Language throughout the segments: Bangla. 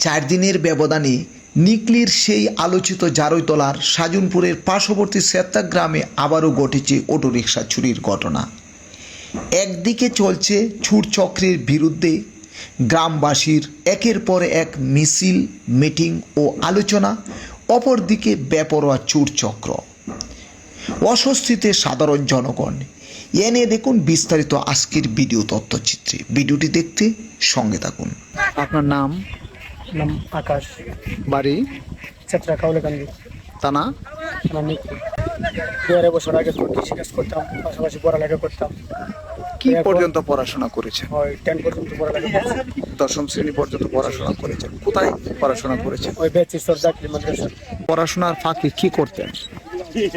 4 দিনের ব্যবধানে নিকলির সেই আলোচিত জারৈতলার সাজনপুরের পার্শ্ববর্তী সেত্তা গ্রামে আবারও ঘটেছে অটোরিকশা চুরির ঘটনা। একদিকে চলছে ছুটচক্রের বিরুদ্ধে গ্রামবাসীর একের পর এক মিছিল, মিটিং ও আলোচনা, অপরদিকে বেপরোয়া চুরচক্র, অস্বস্তিতে সাধারণ জনগণ। এ নিয়ে দেখুন বিস্তারিত আজকের ভিডিও তথ্যচিত্রে। ভিডিওটি দেখতে সঙ্গে থাকুন। আপনার নাম? নাম আকাশ, বাড়ি? চেত্রা কাউলেকান্দি, থানা? আমি 2 বছর আগে কৃষিকাজ করতাম, পাশাপাশি পড়ালেখা করতাম। কি পর্যন্ত পড়াশোনা করেছেন? ওই 10 পর্যন্ত পড়ালেখা করছি। 10ম শ্রেণী পর্যন্ত পড়াশোনা করেছেন। কোথায় পড়াশোনা করেছেন? ওই বেচিসর জাকরি মাদ্রাসা। পড়াশোনার ফাঁকে কি করতেন?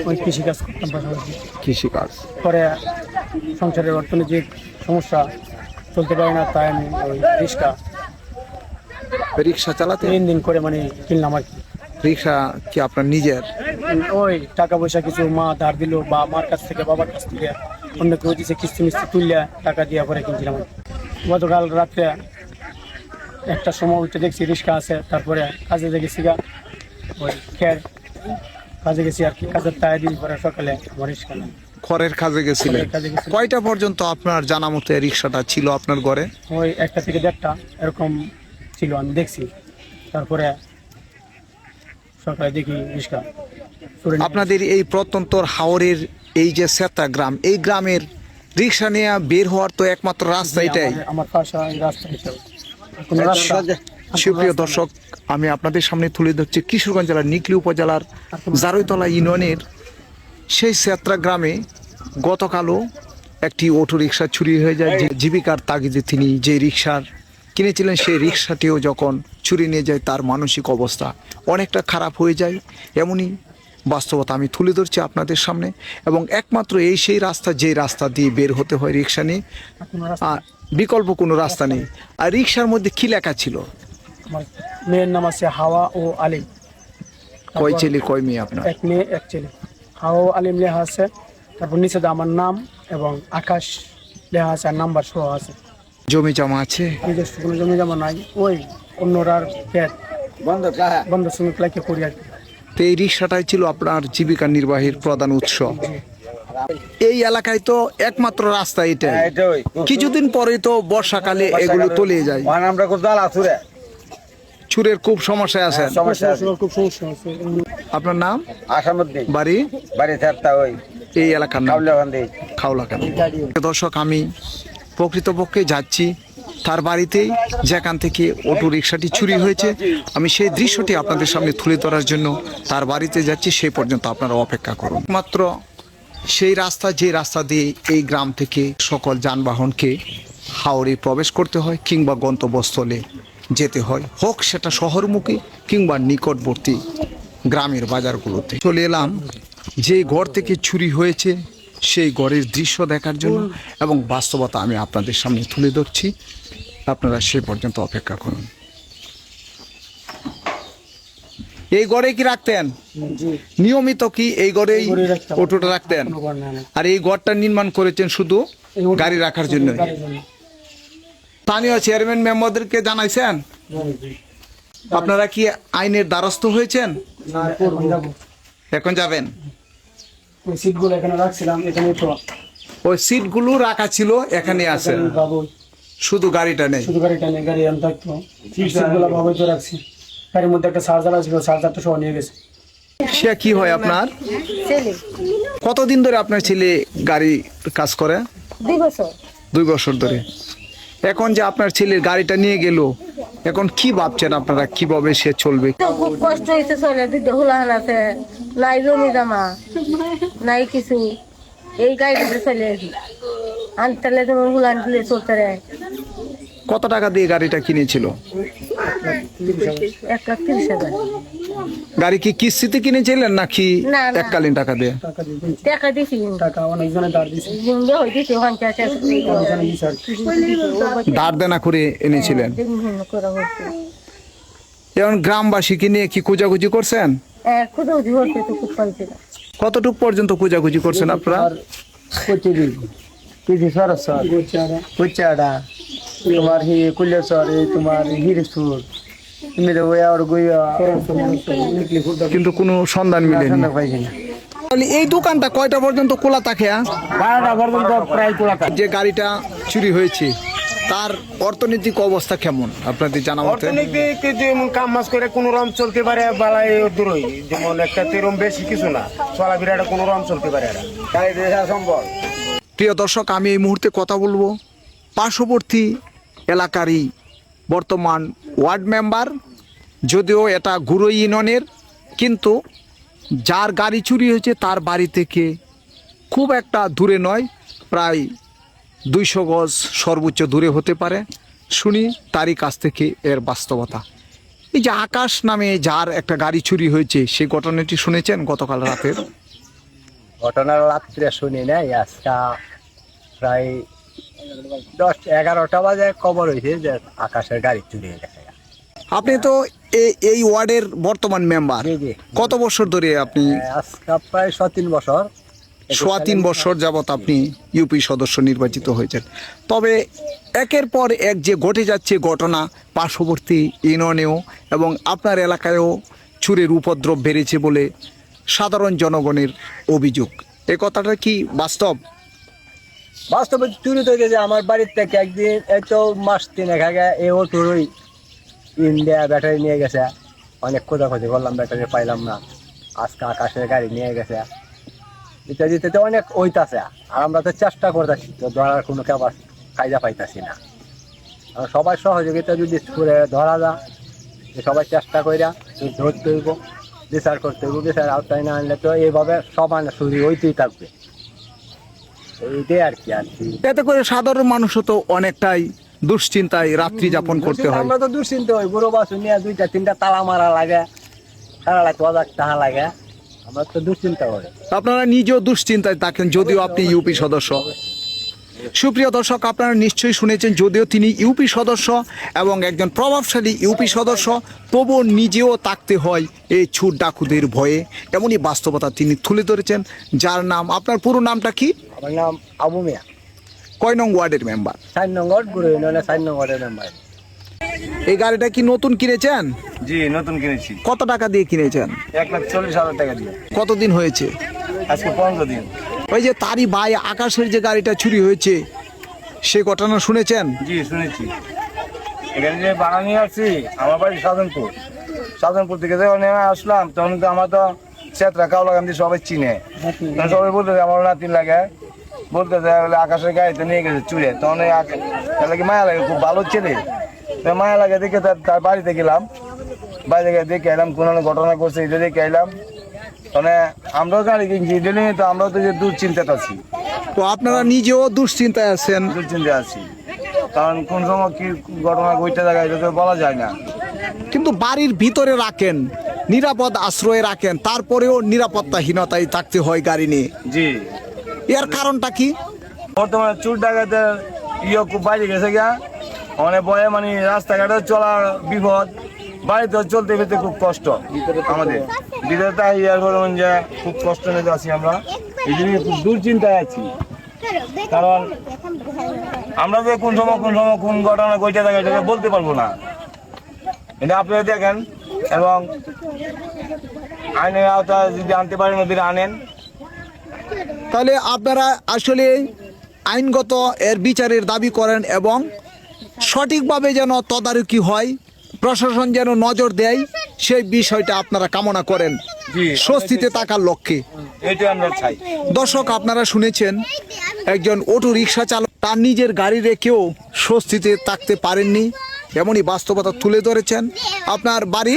ওই কৃষিকাজ করতাম পাশাপাশি। কৃষিকাজ। পরে সংসারের অর্থনৈতিক সমস্যা, চলতে পারি না, তাই আমি ওই রিক্সা চালাতে? 3 দিন করে মানে কিনলাম আর কি। রিক্সা কি আপনার নিজের? ওই টাকা পয়সা কিছু মা ধার দিল, বা মার কাছ থেকে, বাবার কাছ থেকে, অন্য কেউ দিচ্ছে, কিস্তি মিস্তি তুললে টাকা দিয়ে পরে কিনছিলাম। গতকাল রাত্রে 1টার সময় উঠে দেখছি রিক্সা আছে, তারপরে কাজে গেছি, ওই খের কাজে গেছি আর কি। কাজের টাকা দিন পরে সকালে আমার রিক্সা নেই। খড়ের কাজে গেছিলেন? কয়টা পর্যন্ত আপনার জানা মতে রিক্সাটা ছিল আপনার ঘরে? ওই 1টা থেকে 1:30 এরকম ছিল, আমি দেখছি। তারপরে সকালে দেখি রিক্সা। আপনাদের এই প্রত্যন্তর হাওরের এই যে সেত্তা গ্রাম, এই গ্রামের রিক্সা নিয়ে বের হওয়ার তো একমাত্র রাস্তা এটাই। আমার পাশে রাস্তা হিসেবে কোনো রাস্তা। সুপ্রিয় দর্শক, আমি আপনাদের সামনে তুলে ধরছি কিশোরগঞ্জ জেলার নিকলি উপজেলার জারৈতলা ইউনিয়নের সেই সেত্রা গ্রামে গতকালও একটি অটোরিকশা চুরি হয়ে যায়। যে জীবিকার তাগিদে তিনি যে রিক্সার কিনেছিলেন, সেই রিক্সাটিও যখন চুরি নিয়ে যায়, তার মানসিক অবস্থা অনেকটা খারাপ হয়ে যায়। এমনই বাস্তবতা আমি তুলে ধরছি আপনাদের সামনে। এবং একমাত্র এই সেই রাস্তা, যে রাস্তা দিয়ে বের হতে হয় রিক্সা নিয়ে, বিকল্প কোনো রাস্তা নেই। আর রিক্সার মধ্যে কি লেখা ছিল? আমার মেয়ের নাম আছে হাওয়া ও আলিম। কয় ছেলে কয় মেয়ে আপনার? 1 মেয়ে 1 ছেলে। হাওয়া ও আলিম লেখা আছে, তারপর নিচে আমার নাম এবং আকাশ লেখা আছে, আর নাম্বার সহ আছে। জমি জমা আছে? নিজস্ব কোনো জমি জমা নাই, ওই অন্যরার পেট বন্ধ শ্রমিক লাগে করি আর কি। তো এই রিক্সাটাই ছিল আপনার জীবিকা নির্বাহের প্রধান উৎস। এই এলাকায় তো একমাত্র রাস্তা এটাই। কিছুদিন পরে তো বর্ষাকালে এগুলো তলিয়ে যায়। চুরের খুব সমস্যায় আছে। খুব সমস্যা আছে। আপনার নাম? আসামউদ্দিন। বাড়ি? বাড়ি থাকতা ওই এই এলাকার নাম কাউলাকান্দি। খাওলাকান্দি। দর্শক, আমি প্রকৃতপক্ষে যাচ্ছি তার বাড়িতেই, যেখান থেকে অটো রিক্সাটি চুরি হয়েছে। আমি সেই দৃশ্যটি আপনাদের সামনে তুলে ধরার জন্য তার বাড়িতে যাচ্ছি। সেই পর্যন্ত আপনারা অপেক্ষা করুন। মাত্র সেই রাস্তা, যে রাস্তা দিয়ে এই গ্রাম থেকে সকল যানবাহনকে হাওড়ে প্রবেশ করতে হয় কিংবা গন্তব্যস্থলে যেতে হয়, হোক সেটা শহরমুখী কিংবা নিকটবর্তী গ্রামের বাজারগুলোতে। চলে এলাম যে ঘর থেকে চুরি হয়েছে সেই ঘরের দৃশ্য দেখার জন্য, এবং বাস্তবতা আমি আপনাদের সামনে তুলে ধরছি। আপনারা সে পর্যন্ত অপেক্ষা করুন। এই ঘরে কি রাখতেন নিয়মিত? কি এই ঘরেই অটোটা রাখতেন? আর এই ঘরটা নির্মাণ করেছেন শুধু গাড়ি রাখার জন্য? স্থানীয় চেয়ারম্যান মেম্বারদেরকে জানাইছেন? আপনারা কি আইনের দ্বারস্থ হয়েছেন? এখন যাবেন? ওই সিটগুলো এখানে রাখছিলাম, এখানে তো ওই সিটগুলো রাখা ছিল, এখানে আছে, শুধু গাড়িটা নেই। শুধু গাড়িটা নেই, গাড়ি আনতে থাকতো। সিটগুলো ভাবে তো রাখছি। গাড়ির মধ্যে একটা চার্জার ছিল, চার্জারটা সহ নিয়ে গেছে। সে কি হয় আপনার ছেলে? কতদিন ধরে আপনার ছেলে গাড়ি কাজ করে? 2 বছর। 2 বছর ধরে। এখন যে আপনার ছেলের গাড়িটা নিয়ে গেল, এখন কি ভাবছেন আপনারা, কিভাবে সে চলবে? খুব কষ্ট হয়েছে, চলে 2টা হুলাহান আছে, নাই জমি জমা নাই কিছু। এই গাড়িটাতে চলে আনতালে তোমার হুলান দিলে চলতে রে। কত টাকা দিয়ে গাড়িটা কিনেছিল? 1,30,000। গাড়ি কি কিস্তিতে কিনেছিলেন নাকি না, না। এককালীন টাকা দিয়ে? টাকা দিয়েছি। টাকা দিছি, টাকা অনেকজনে দাঁড় দিয়েছি। জিন্দে হইতেছে ওখানটা আছে। দাঁড় দেনা করে এনেছিলেন? এখন গ্রামবাসীকে নিয়ে কি খোঁজাখুঁজি করছেন? খুঁজে হচ্ছে তো খুব পাইছে না। কতটুকু পর্যন্ত খোঁজাখুঁজি করছেন আপনারা? প্রতিদিন কিছু সরস্বর কুচাড়া তোমার কুলেশ্বর, তোমার হিরসুর, এমনিতে ওই আর গুইয়া কিন্তু কোনো সন্ধান মিলেনি। সন্ধান পাইছি না। তাহলে এই দোকানটা কয়টা পর্যন্ত খোলা থাকে? 12টা পর্যন্ত প্রায় খোলা থাকে। যে গাড়িটা চুরি হয়েছে তার অর্থনৈতিক অবস্থা কেমন আপনাদের জানা মতে? অর্থনৈতিক যেমন কাম মাস করে কোন রকম চলতে পারে, বালাই দূরই, যেমন একটা তেরম বেশি কিছু না, চলাফেরাটা কোন রকম চলতে পারে। গাড়ি দেশা সম্ভব। প্রিয় দর্শক, আমি এই মুহূর্তে কথা বলবো পার্শ্ববর্তী এলাকারই বর্তমান ওয়ার্ড মেম্বার, যদিও এটা গুরুই ইউনিয়নের, কিন্তু যার গাড়ি চুরি হয়েছে তার বাড়ি থেকে খুব একটা দূরে নয়, প্রায় 200 গজ সর্বোচ্চ দূরে হতে পারে। শুনি তারই কাছ থেকে এর বাস্তবতা। এই যে আকাশ নামে যার একটা গাড়ি চুরি হয়েছে, সেই ঘটনাটি শুনেছেন গতকাল রাতের? ঘটনার রাত্রে শুনি নাই, আজকা প্রায় 10-11টা বাজে খবর হয়েছে যে আকাশের গাড়ি চুরি হয়ে গেছে। আপনি তো এই ওয়ার্ডের বর্তমান মেম্বার, জি, জি। কত বছর ধরে আপনি? আজকা প্রায় 3 বছর। 3 বছর যাবত আপনি ইউপি সদস্য নির্বাচিত হয়েছেন। তবে একের পর এক যে ঘটে যাচ্ছে ঘটনা, পার্শ্ববর্তী ইউনিয়নেও এবং আপনার এলাকায়ও চুরের উপদ্রব বেড়েছে বলে সাধারণ জনগণের অভিযোগ, এ কথাটা কি বাস্তব? বাস্তবে চুরি তো গেছে আমার বাড়ির থেকে একদিন, এই তো মাস 3 আগে এই অটোরই ইন্ডিয়া ব্যাটারি নিয়ে গেছে। অনেক খোঁজাখুঁজি করলাম, ব্যাটারি পাইলাম না। আজকে আকাশের গাড়ি নিয়ে গেছে। দিতে দিতে তো অনেক ওইতাছে, আর আমরা তো চেষ্টা করতেছি, তো ধরার কোনো কায়দা পাইতাছি না। আর সবাই সহযোগিতা যদি করে ধরা যায়, সবাই চেষ্টা কইরা ধরতে হইব, বিচার করতে হইব। বিচার আওতায় না আনলে তো এইভাবে সমান চুরি হইতেই থাকবে। এইটাই আর কি। এতে করে সাধারণ মানুষও তো অনেকটাই দুশ্চিন্তায় রাত্রি যাপন করতে হয়। আমরা তো দুশ্চিন্তা হই, বুড়ো বাসু নিয়ে 2-3টা তালা মারা লাগে, সারা রাত 1000 টাকা লাগে। আমরা তো দুশ্চিন্তা হই। আপনারা নিজেও দুশ্চিন্তায় থাকেন, যদিও আপনি ইউপি সদস্য। সুপ্রিয় দর্শক, আপনারা নিশ্চয়ই শুনেছেন, যদিও তিনি ইউপি সদস্য এবং একজন প্রভাবশালী ইউপি সদস্য, তবুও নিজেও থাকতে হয় এই ছুট ডাকুদের ভয়ে। এমনই বাস্তবতা তিনি তুলে ধরেছেন। যার নাম, আপনার পুরো নামটা কি? আমার নাম আবু মিয়া, কয় নং ওয়ার্ডের মেম্বার? 4 নম্বর গুরু ইউনিয়নের 4 নম্বরের মেম্বার। এই গাড়িটা কি নতুন কিনেছেন? জি, নতুন কিনেছি। কত টাকা দিয়ে কিনেছেন? 1,40,000 টাকা দিয়ে। কতদিন হয়েছে? আজকে 15 দিন। ওই যে তারই ভাই আকাশের যে গাড়িটা চুরি হয়েছে, সে ঘটনা শুনেছেন? জি, শুনেছি। এখানে যে বাড়া নিয়ে আসছি, আমার বাড়ি সাধনপুর থেকে যখন আসলাম, তখন তো আমার তো চেতরা কাউলাগান্ধী সবাই চিনে। তখন সবাই বলতে আমার নাতিন লাগে, বলতে বলে আকাশের গাড়িতে নিয়ে গেছে চুরে। তখন কি মায়া লাগে, খুব ভালো ছেলে, মায়া লাগে দেখে তার বাড়িতে গেলাম। বাড়িতে গিয়ে দেখে এলাম কোন ঘটনা করছে, এটা দেখে এলাম। মানে আমরাও গাড়ি কিনছি, ডেলি তো আমরাও তো যে দুশ্চিন্তাতে আছি। তো আপনারা নিজেও দুশ্চিন্তায় আছেন? দুশ্চিন্তায় আছি, কারণ কোন সময় কি ঘটনা ঘটতে জায়গায় এটা তো বলা যায় না। কিন্তু বাড়ির ভিতরে রাখেন, নিরাপদ আশ্রয়ে রাখেন, তারপরেও নিরাপত্তাহীনতায় থাকতে হয় গাড়ি নিয়ে। জি, এর কারণটা কি? বর্তমানে চোর ডাকাতের খুব বাইরে গেছে গিয়া, অনেক ভয়ে মানে রাস্তাঘাটে চলা বিপদ, বাড়িতে চলতে ফিরতে খুব কষ্ট আমাদের। ভিতরে তাই বলুন যে খুব কষ্ট নিতে আছি আমরা, এই জন্য খুব দুশ্চিন্তায় আছি। কারণ আমরা যে কোন সময় কোন ঘটনা ঘটে থাকে এটাকে বলতে পারবো না। এটা আপনারা দেখেন, এবং আইনের আওতা যদি আনতে পারেন ওদের আনেন। তাহলে আপনারা আসলে আইনগত এর বিচারের দাবি করেন এবং সঠিকভাবে যেন তদারকি হয়, প্রশাসন যেন নজর দেয়, সেই বিষয়টা আপনারা কামনা করেন স্বস্তিতে থাকার লক্ষ্যে। এটা আমরা চাই। দর্শক, আপনারা শুনেছেন, একজন অটো রিক্সা চালক তার নিজের গাড়ি রেখেও স্বস্তিতে থাকতে পারেননি, এমনই বাস্তবতা তুলে ধরেছেন। আপনার বাড়ি?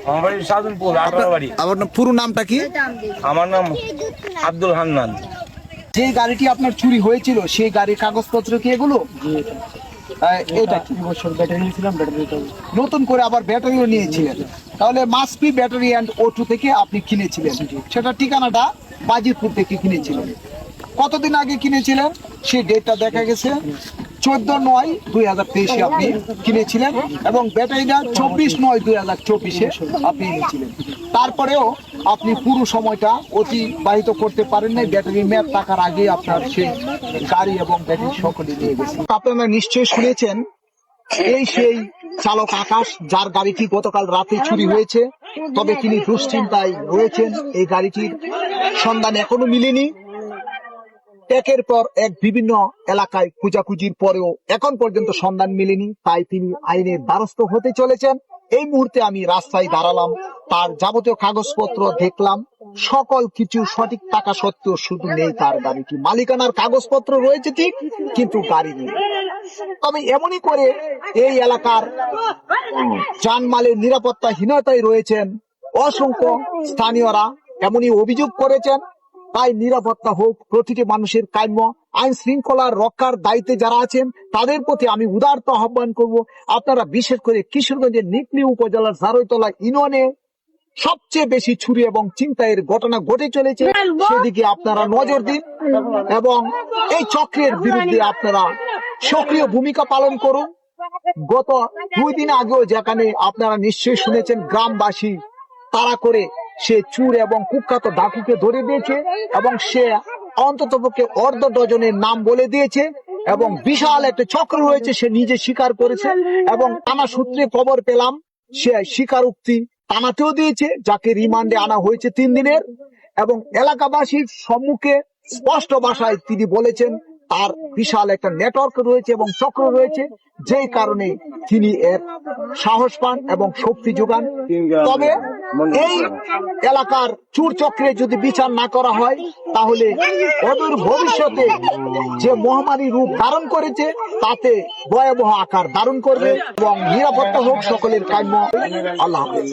আমার বাড়ি সাধনপুর, আপনার বাড়ি? আপনার পুরো নামটা কি? আমার নাম আব্দুল হান্নান। যে গাড়িটি আপনার চুরি হয়েছিল, সেই গাড়ির কাগজপত্র কি এগুলো? এটা কি বছর ব্যাটারি নিয়েছিলাম, ব্যাটারিটা নতুন করে আবার ব্যাটারিও নিয়েছিলেন? তাহলে মাসপি ব্যাটারি অ্যান্ড অটো থেকে আপনি কিনেছিলেন, সেটা ঠিকানাটা বাজিতপুর থেকে কিনেছিলেন। কতদিন আগে কিনেছিলেন সেই ডেটটা দেখা গেছে 14/9/2023 আপনি কিনেছিলেন এবং ব্যাটারিটা 24/9/2024 আপনি এনেছিলেন। তারপরেও আপনি পুরো সময়টা অতিবাহিত করতে পারেন নাই, ব্যাটারি মেয়াদ থাকার আগে আপনার সেই গাড়ি এবং ব্যাটারি সকলে নিয়ে গেছে। আপনারা নিশ্চয়ই শুনেছেন, এই সেই চালক আকাশ, যার গাড়িটি গতকাল রাতে চুরি হয়েছে। তবে তিনি দুশ্চিন্তায় রয়েছেন, এই গাড়িটির সন্ধান এখনো মিলেনি। একের পর এক বিভিন্ন এলাকায় খোঁজাখুঁজির পরেও এখন পর্যন্ত সন্ধান মেলেনি, তাই তিনি আইনের দ্বারস্থ হতে চলেছেন। এই মুহূর্তে আমি রাস্তায় দাঁড়ালাম, তার যাবতীয় কাগজপত্র দেখলাম, সকল কিছু সঠিক থাকা সত্ত্বেও শুধু নেই তার গাড়িটি। মালিকানার কাগজপত্র রয়েছে ঠিক, কিন্তু গাড়ি নেই। তবে এমনই করে এই এলাকার জানমালের নিরাপত্তাহীনতায় রয়েছেন অসংখ্য স্থানীয়রা, এমনই অভিযোগ করেছেন। তাই নিরাপত্তা হোক, প্রতিটি মানুষের কাম্য। আইন শৃঙ্খলার রক্ষার দায়িত্বে যারা আছেন তাদের প্রতি আমি উদারত আহ্বান করব, আপনারা বিশেষ করে কিশোরগঞ্জের নিকলি উপজেলার জারৈতলা ইউনিয়নে সবচেয়ে বেশি চুরি এবং ছিনতাইয়ের ঘটনা ঘটে চলেছে, সেদিকে আপনারা নজর দিন এবং এই চক্রের বিরুদ্ধে আপনারা সক্রিয় ভূমিকা পালন করুন। গত 2 দিন আগেও যেখানে আপনারা নিশ্চয়ই শুনেছেন, গ্রামবাসী তাড়া করে সে চুর এবং কুখ্যাত ডাকুকে ধরে দিয়েছে এবং সে অন্ততপক্ষে অর্ধ ডজনের নাম বলে দিয়েছে এবং বিশাল একটা চক্র রয়েছে, সে নিজে স্বীকার করেছে। এবং থানা সূত্রে খবর পেলাম সে স্বীকারোক্তি থানাতেও দিয়েছে, যাকে রিমান্ডে আনা হয়েছে 3 দিনের। এবং এলাকাবাসীর সম্মুখে স্পষ্ট ভাষায় তিনি বলেছেন তার বিশাল একটা নেটওয়ার্ক রয়েছে এবং চক্র রয়েছে, যেই কারণে তিনি এর সাহস পান এবং শক্তি যোগান। তবে এই এলাকার চুর চক্রে যদি বিচার না করা হয়, তাহলে অদূর ভবিষ্যতে যে মহামারী রূপ ধারণ করেছে তাতে ভয়াবহ আকার ধারণ করবে। এবং নিরাপত্তা হোক সকলের কাম্য। আল্লাহ হাফেজ।